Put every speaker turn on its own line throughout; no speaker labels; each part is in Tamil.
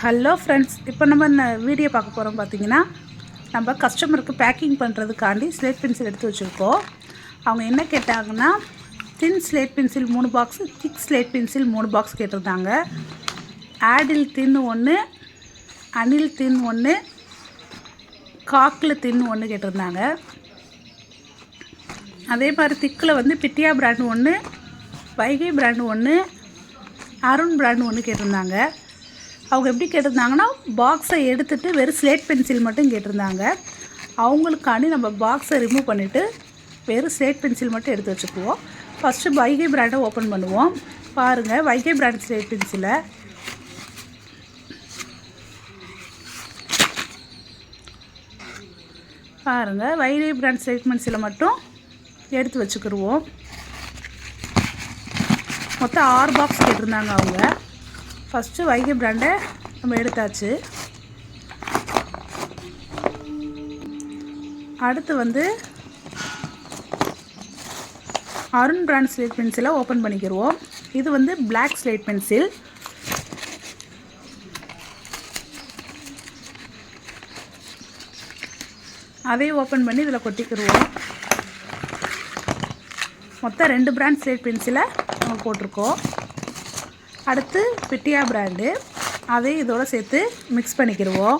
ஹலோ ஃப்ரெண்ட்ஸ், இப்போ நம்ம வீடியோ பார்க்க போகிறோம். பார்த்தீங்கன்னா நம்ம கஸ்டமருக்கு பேக்கிங் பண்ணுறதுக்காண்டி ஸ்லேட் பென்சில் எடுத்து வச்சுருக்கோம். அவங்க என்ன கேட்டாங்கன்னா, தின் ஸ்லேட் பென்சில் 3 பாக்ஸு, திக் ஸ்லேட் பென்சில் 3 பாக்ஸ் கேட்டிருந்தாங்க. ஆடில் தின் 1, அனில் தின் 1, காக்கில் தின் 1 கேட்டிருந்தாங்க. அதே மாதிரி திக்கில் வந்து பிட்டியா brand 1, Vaigai brand 1, Arun brand 1 கேட்டிருந்தாங்க. அவங்க எப்படி கேட்டிருந்தாங்கன்னா, பாக்ஸை எடுத்துகிட்டு வெறும் ஸ்லேட் பென்சில் மட்டும் கேட்டிருந்தாங்க. அவங்களுக்காண்டி நம்ம பாக்ஸை ரிமூவ் பண்ணிவிட்டு வெறும் ஸ்லேட் பென்சில் மட்டும் எடுத்து வச்சுக்குவோம். ஃபஸ்ட்டு வைகை பிராண்டை ஓப்பன் பண்ணுவோம். பாருங்கள், வைகை பிராண்ட் ஸ்லேட் பென்சிலை பாருங்கள், வைகை பிராண்ட் ஸ்லேட் பென்சிலை மட்டும் எடுத்து வச்சுக்கிடுவோம். மொத்தம் 6 பாக்ஸ் கேட்டிருந்தாங்க அவங்க. ஃபஸ்ட்டு வைகை பிராண்டை நம்ம எடுத்தாச்சு. அடுத்து வந்து அருண் பிராண்ட் ஸ்லேட் பென்சிலை ஓப்பன் பண்ணிக்கிடுவோம். இது வந்து பிளாக் ஸ்லேட் பென்சில். அதையும் ஓப்பன் பண்ணி இதில் கொட்டிக்கிடுவோம். மொத்தம் 2 பிராண்ட் ஸ்லேட் பென்சிலை நம்ம போட்டிருக்கோம். அடுத்து பிட்டியா பிராண்டு, அதையும் இதோடு சேர்த்து மிக்ஸ் பண்ணிக்கிடுவோம்.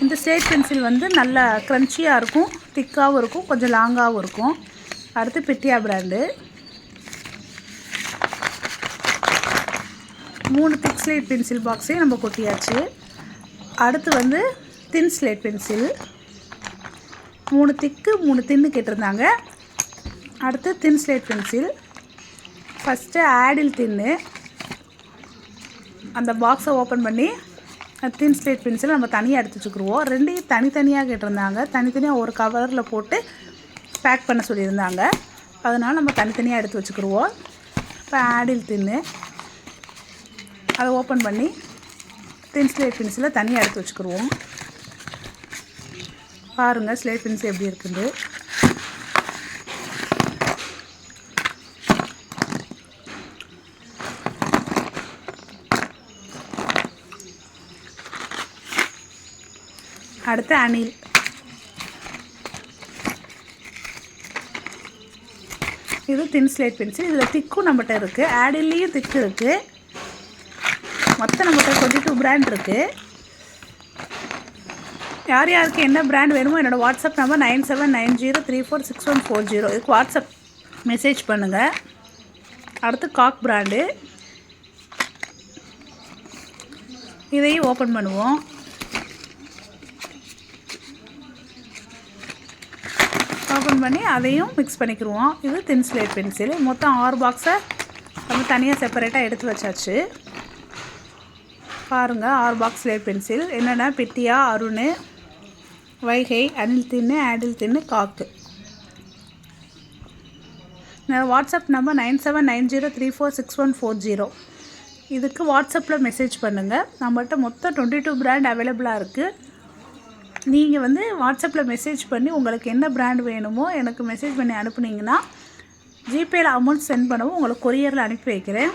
இந்த ஸ்லேட் பென்சில் வந்து நல்லா க்ரன்ச்சியாக இருக்கும், திக்காகவும் இருக்கும், கொஞ்சம் லாங்காகவும் இருக்கும். அடுத்து பிட்டியா பிராண்டு 3 திக் ஸ்லேட் பென்சில் பாக்ஸையும் நம்ம கொட்டியாச்சு. அடுத்து வந்து தின் ஸ்லேட் பென்சில் 3 திக்கு 3 தின்னு கேட்டிருந்தாங்க. அடுத்து தின் ஸ்லேட் பென்சில். ஃபஸ்ட்டு ஆடில் தின்னு, அந்த பாக்ஸை ஓப்பன் பண்ணி தின் ஸ்லேட் பென்சில் நம்ம தனியாக எடுத்து வச்சுக்கிடுவோம். 2 தனித்தனியாக கேட்டிருந்தாங்க. தனித்தனியாக ஒரு கவரில் போட்டு பேக் பண்ண சொல்லியிருந்தாங்க. அதனால் நம்ம தனித்தனியாக எடுத்து வச்சுக்கிடுவோம். இப்போ ஆடில் தின்னு, அதை ஓப்பன் பண்ணி தின் ஸ்லேட் பென்சிலை தனியாக எடுத்து வச்சுக்கிடுவோம். பாருங்கள் ஸ்லேட் பென்சில் எப்படி இருக்குது. அடுத்து அணில். இது தின் ஸ்லேட் பென்சில். இதில் திக்கும் நம்மகிட்ட இருக்குது, ஆடில்லையும் திக்கு இருக்குது. மொத்தம் நம்மகிட்ட 22 பிராண்ட் இருக்குது. யார் யாருக்கு என்ன பிராண்ட் வேணுமோ என்னோடய வாட்ஸ்அப் நம்பர் 9790346140, இதுக்கு வாட்ஸ்அப் மெசேஜ் பண்ணுங்கள். அடுத்து காக் பிராண்டு, இதையும் ஓப்பன் பண்ணுவோம். ஓப்பன் பண்ணி அதையும் மிக்ஸ் பண்ணிக்கிடுவோம். இது தின் ஸ்லேட் பென்சில். மொத்தம் 6 பாக்ஸை நம்ம தனியாக செப்பரேட்டாக எடுத்து வச்சாச்சு. பாருங்கள், 6 பாக்ஸ் ஸ்லேட் பென்சில். என்னென்னா பிட்டியா, அருண், வைகை, அனில் தின்னு, ஆடில் தின்னு, காக்கு. வாட்ஸ்அப் நம்பர் 9790346140, இதுக்கு வாட்ஸ்அப்பில் மெசேஜ் பண்ணுங்கள். நம்மகிட்ட மொத்தம் 22 பிராண்ட் அவைலபிளாக இருக்குது. நீங்கள் வந்து வாட்ஸ்அப்பில் மெசேஜ் பண்ணி உங்களுக்கு என்ன பிராண்ட் வேணுமோ எனக்கு மெசேஜ் பண்ணி அனுப்புனீங்கன்னா ஜிபேயில் அமௌண்ட் சென்ட் பண்ணவும் உங்களுக்கு கொரியரில் அனுப்பி வைக்கிறேன்.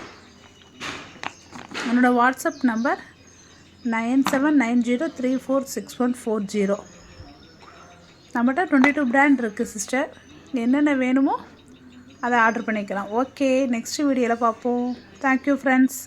என்னோடய வாட்ஸ்அப் நம்பர் 9790346140. நம்மகிட்ட 22 பிராண்ட் இருக்குது சிஸ்டர். என்னென்ன வேணுமோ அதை ஆர்டர் பண்ணிக்கலாம். ஓகே, நெக்ஸ்ட் வீடியோவில் பார்ப்போம். Thank you friends.